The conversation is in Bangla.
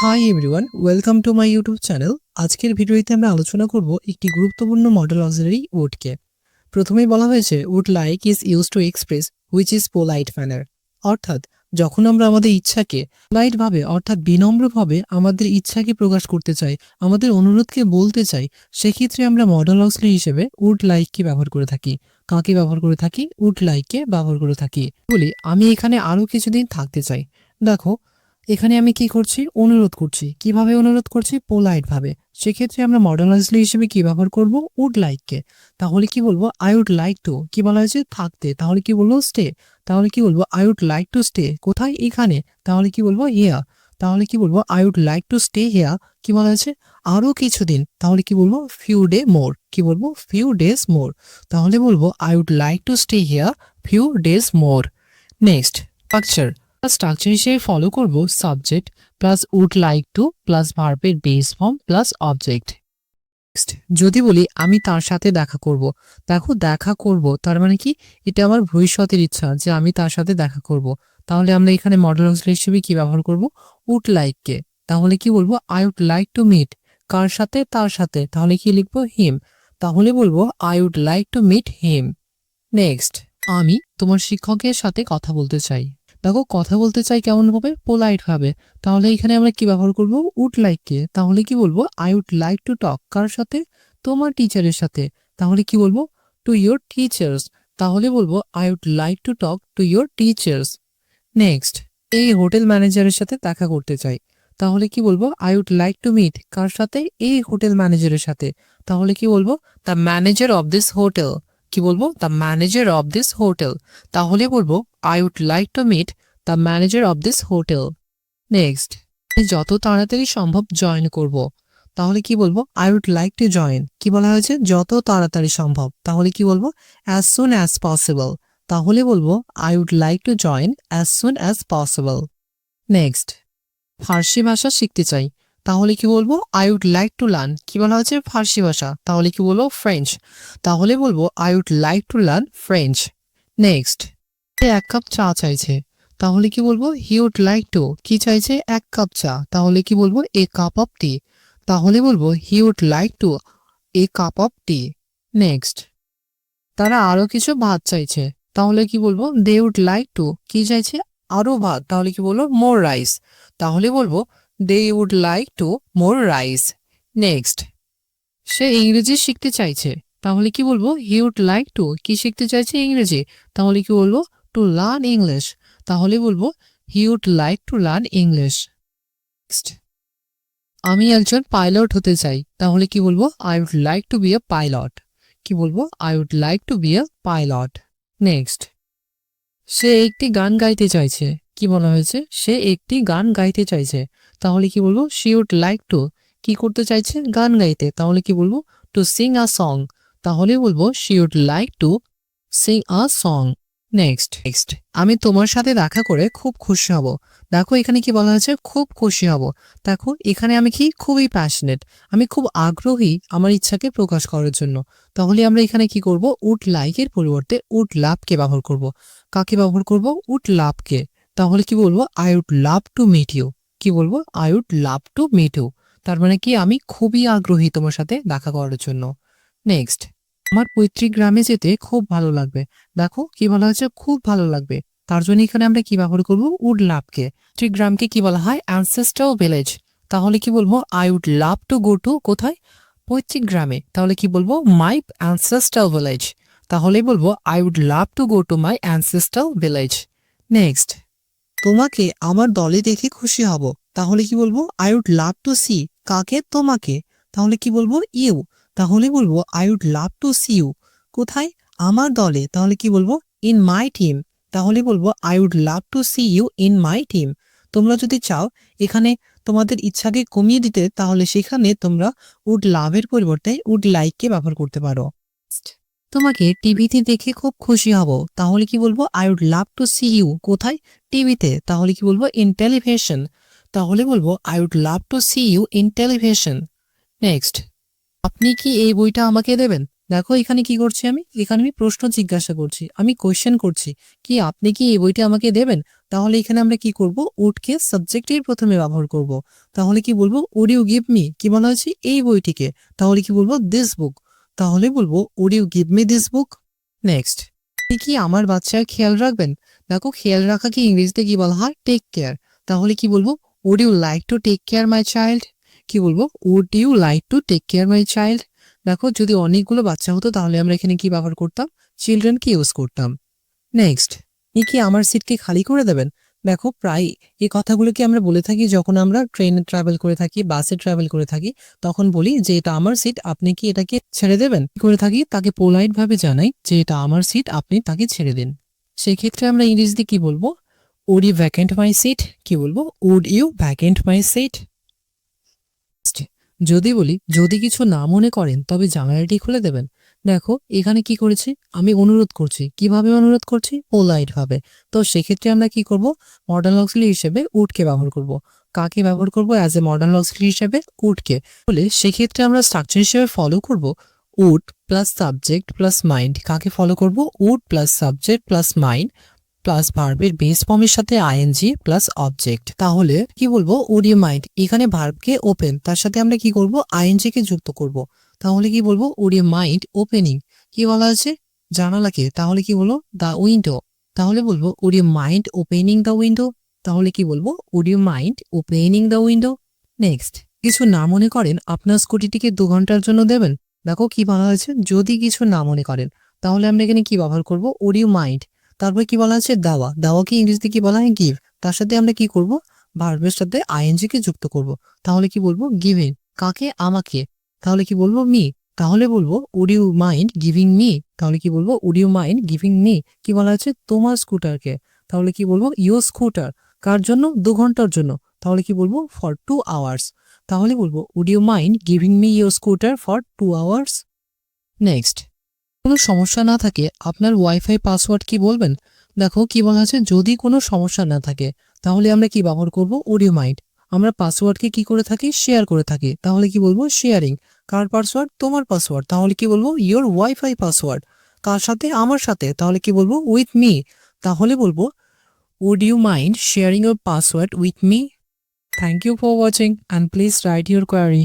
Hi everyone, welcome to my YouTube channel. আজকের ভিডিওতে আমরা আলোচনা করব একটি গুরুত্বপূর্ণ মডেল অক্সিলারি উডকে। প্রথমেই বলা হয়েছে would like is use to express which is polite manner, অর্থাৎ যখন আমরা আমাদের ইচ্ছাকে পোলাইট ভাবে অর্থাৎ বিনম্রভাবে আমাদের ইচ্ছাকে প্রকাশ করতে চাই, আমাদের অনুরোধকে বলতে চাই, সেক্ষেত্রে আমরা মডেল অক্সিলারি হিসেবে উড লাইককে ব্যবহার করে থাকি। কাকে ব্যবহার করে থাকি? উড লাইককে ব্যবহার করে থাকি। বলি আমি এখানে আরো কিছুদিন থাকতে চাই। দেখো এখানে আমি কি করছি? অনুরোধ করছি। কিভাবে অনুরোধ করছি? পোলাইট ভাবে। সেক্ষেত্রে আমরা মডার্ন অক্সিলারি হিসেবে কি ব্যবহার করব? উড লাইককে। তাহলে কি বলবো? I would like to. কি বলা হয়েছে? থাকতে। তাহলে কি বলবো? স্টে। তাহলে কি বলবো? I would like to stay. কোথায়? এখানে। তাহলে কি বলবো? হিয়ার। তাহলে কি বলবো? I would like to stay here. কি বলা হয়েছে? আরো কিছুদিন। তাহলে কি বলবো? Few day more. কি বলবো? Few days more. তাহলে বলবো I would like to stay here few days more. Next, structure. Structure হিসেবে ফলো করব subject plus would like to plus ভার্বের বেস ফর্ম প্লাস অবজেক্ট। যদি বলি আমি তার সাথে দেখা করব, দেখো দেখা করব তার মানে কি? এটা আমার ভবিষ্যতের ইচ্ছা যে আমি তার সাথে দেখা করব। তাহলে আমরা এখানে মডেল অক্সিলারি হিসেবে কি ব্যবহার করব? উড লাইককে। তাহলে কি বলবো? I would like to meet. কার সাথে? তার সাথে। তাহলে কি লিখবো? হিম। তাহলে বলবো I would like to meet him. Next, আমি তোমার শিক্ষকের সাথে কথা বলতে চাই। দেখো কথা বলতে চাই কেমন ভাবে? পোলাইট ভাবে। তাহলে এখানে আমরা কি ব্যবহার করব? উড লাইককে। তাহলে কি বলবো? I would like to talk. কার সাথে? তোমার টিচারের সাথে। তাহলে কি বলবো? To your teachers. তাহলে বলবো I would like to talk to your teachers. Next, এই হোটেল ম্যানেজারের সাথে দেখা করতে চাই। তাহলে কি বলবো? I would like to meet. কার সাথে? এই হোটেল ম্যানেজারের সাথে। তাহলে কি বলবো? The manager of this hotel. কি বলবো? The manager of this hotel. তাহলে বলবো I would like to meet the manager of this hotel. Next, যত তাড়াতাড়ি সম্ভব জয়েন করব। তাহলে কি বলবো? I would like to join. কি বলা হয়েছে? যত তাড়াতাড়ি সম্ভব। তাহলে কি বলবো? As soon as possible. তাহলে বলবো I would like to join as soon as possible. Next, Farsi ভাষা শিখতে চাই। তাহলে কি বলবো? I would like to learn. কি বলা হচ্ছে? ফার্সি ভাষা। তাহলে কি বলবো? ফ্রেঞ্চ। তাহলে বলবো I would like to learn French. Next, এক কাপ চা চাইছে। তাহলে কি বলবো? He would like to. কি চাইছে? এক কাপ চা। তাহলে কি বলবো? A cup of tea. তাহলে বলবো he would like to a cup of tea. Next, তারা আরো কিছু ভাত চাইছে। তাহলে কি বলবো? They would like to. কি চাইছে? আরো ভাত। তাহলে কি বলবো? More rice. তাহলে বলবো they would like to more rice. Next, সে ইংরেজি শিখতে চাইছে। তাহলে কি বলবো? He would like to. কি শিখতে চাইছে? ইংরেজি। তাহলে কি বলবো? To learn English. তাহলে বলবো he would like to learn English. Next, আমি একজন পাইলট হতে চাই। তাহলে কি বলবো? I would like to be a pilot. কি বলবো? I would like to be a pilot. Next, সে একটি গান গাইতে চাইছে। কি বলা হয়েছে? সে একটি গান গাইতে চাইছে। তাহলে কি বলবো? She would like to. কি করতে চাইছে? গান গাইতে। তাহলে কি বলবো? To sing a song. তাহলে বলবো she would like to sing a song. Next, আমি তোমার সাথে দেখা করে খুব খুশি হব। দেখো এখানে কি বলা হয়েছে? খুব খুশি হব। দেখো এখানে আমি কি? খুবই প্যাশনেট। আমি খুব আগ্রহী আমার ইচ্ছাকে প্রকাশ করার জন্য। তাহলে আমরা এখানে কি করব? উড লাইকের পরিবর্তে উড লাভকে ব্যবহার করব। কাকে ব্যবহার করব? উড লাভকে। তাহলে কি বলবো? I would love to meet you. কি বলবো? I would love to meet you. তার মানে কি? আমি খুবই আগ্রহী তোমার সাথে দেখা করার জন্য। নেক্সট, আমার পৈতৃক গ্রামে যেতে খুব ভালো লাগবে। দেখো কি বলা হয়েছে? খুব ভালো লাগবে। তার জন্য এখানে আমরা কি ব্যবহার করব? উড লাভকে। পৈতৃক গ্রামকে কি বলা হয়? Ancestral village. তাহলে কি বলবো? I would love to go to কোথায়? পৈতৃক গ্রামে। তাহলে কি বলবো? My ancestral village. তাহলে বলবো I would love to go to my ancestral village. Next, তোমাকে আমার দলে দেখে খুশি হব। তাহলে কি বলবো? I would love to see. কাকে? তোমাকে। তাহলে কি বলবো? ইউ। তাহলে বলবো I would love to see you. কোথায়? আমার দলে। তাহলে কি বলবো? In my team. তাহলে বলবো I would love to see you in my team. তোমরা যদি চাও এখানে তোমাদের ইচ্ছাকে কমিয়ে দিতে, তাহলে সেখানে তোমরা উড লাভের পরিবর্তে উড লাইককে ব্যবহার করতে পারো। তোমাকে টিভিতে দেখে খুব খুশি হব। তাহলে কি বলবো? I would love to see you. কোথায়? টিভিতে। তাহলে কি বলবো? In television. তাহলে বলবো I would love to see you in television. Next, আপনি কি এই বইটা আমাকে দেবেন? দেখো এখানে কি করছি এখানে আমি প্রশ্ন জিজ্ঞাসা করছি, আমি কোয়েশ্চেন করছি কি আপনি কি এই বইটা আমাকে দেবেন। তাহলে এখানে আমরা কি করব, উডকে সাবজেক্টের প্রথমে ব্যবহার করব। তাহলে কি বলবো, উড ইউ গিভ মি, কি বলা হয়েছে এই বইটিকে, তাহলে কি বলবো দিস বুক, তাহলে বলবো would you give me this book. Next, আপনি কি আমার বাচ্চার খেয়াল রাখবেন। দেখো খেয়াল রাখাকে ইংরেজিতে কি বলা হয়, টেক কেয়ার। তাহলে কি বলবো, would you like to take care my child, কি বলবো would you like to take care my child. দেখো যদি অনেকগুলো বাচ্চা হতো তাহলে আমরা এখানে কি ব্যবহার করতাম, চিলড্রেনকে ইউজ করতাম। নেক্সট, আপনি কি আমার সিটকে খালি করে দেবেন। দেখো প্রায় এই কথাগুলো কি আমরা বলে থাকি যখন আমরা ট্রেনে ট্রাভেল করে থাকি, বাসে ট্রাভেল করে থাকি, তখন বলি যে এটা আমার সিট, আপনি কি এটাকে ছেড়ে দেবেন। কি করে থাকি, তাকে পোলাইট ভাবে জানাই যে এটা আমার সিট, আপনি তাকে ছেড়ে দিন। সেই ক্ষেত্রে আমরা ইংরেজিতে কি বলবো, would you vacant my seat, কি বলবো would you vacant my seat. যদি বলি যদি কিছু না মনে করেন তবে জানালাটি খুলে দেবেন। দেখো এখানে কি করেছি, আমি অনুরোধ করছি, কিভাবে অনুরোধ করছি, পোলাইট ভাবে। তো সেক্ষেত্রে আমরা কি করব, মডার্ন অক্সিলারি হিসেবে উডকে ব্যবহার করব। কাকে ব্যবহার করব, অ্যাজ এ মডার্ন অক্সিলারি হিসেবে উডকে। বলে সেক্ষেত্রে আমরা স্ট্রাকচার হিসেবে ফলো করব would plus subject plus mind. কাকে ফলো করব, would plus subject plus mind plus ভার্বের বেস ফর্মের সাথে আইএনজি প্লাস অবজেক্ট। তাহলে কি বলবো, উড ইউ মাইন্ড, এখানে ভার্বকে ওপেন, তার সাথে আমরা কি করব, আইএনজি কে যুক্ত করব। তাহলে কি বলবো, উড ইউ মাইন্ড ওপেনিং, কি বলা আছে জানালাকে, তাহলে কি বলবো দ্য উইন্ডো। তাহলে বলবো would you mind opening the window, তাহলে কি বলবো would you mind opening the window. Next, কিছু না মনে করেন আপনার স্কুটিটিকে 2 ঘন্টার জন্য দেবেন। দেখো কি বলা হয়েছে, যদি কিছু না মনে করেন, তাহলে আমরা এখানে কি ব্যবহার করব, উড ইউ মাইন্ড। তারপর কি বলা আছে, দেওয়া, দেওয়াকে ইংরেজিতে কি বলা হয়, গিভ। তার সাথে আমরা কি করব, ভার্বের সাথে আইএনজি কে যুক্ত করব। তাহলে কি বলবো, গিভিং, কাকে, আমাকে। তাহলে কি বলবো, মি। তাহলে বলবো would you mind giving me, তাহলে কি বলবো would you mind giving me. কি বলা আছে, তোমার স্কুটারকে। তাহলে কি বলবো, ইউর স্কুটার, কার জন্য, 2 ঘন্টার জন্য। তাহলে কি বলবো, ফর 2 আওয়ার্স। তাহলে বলবো would you mind giving me your scooter for 2 hours. Next, কোনো সমস্যা না থাকে আপনার ওয়াইফাই পাসওয়ার্ড কি বলবেন। দেখো কি বলা আছে, যদি কোনো সমস্যা না থাকে তাহলে আমরা কি ব্যবহার করব, উড ইউ মাইন্ড। আমরা পাসওয়ার্ডকে কি করে থাকি, শেয়ার করে থাকি, তাহলে কি বলবো শেয়ারিং। কার পাসওয়ার্ড, তোমার পাসওয়ার্ড, তাহলে কি বলবো ইওর ওয়াইফাই পাসওয়ার্ড। কার সাথে, আমার সাথে, তাহলে কি বলবো উইথ মি। তাহলে বলবো would you mind sharing your password with me. Thank you for watching and please write your query.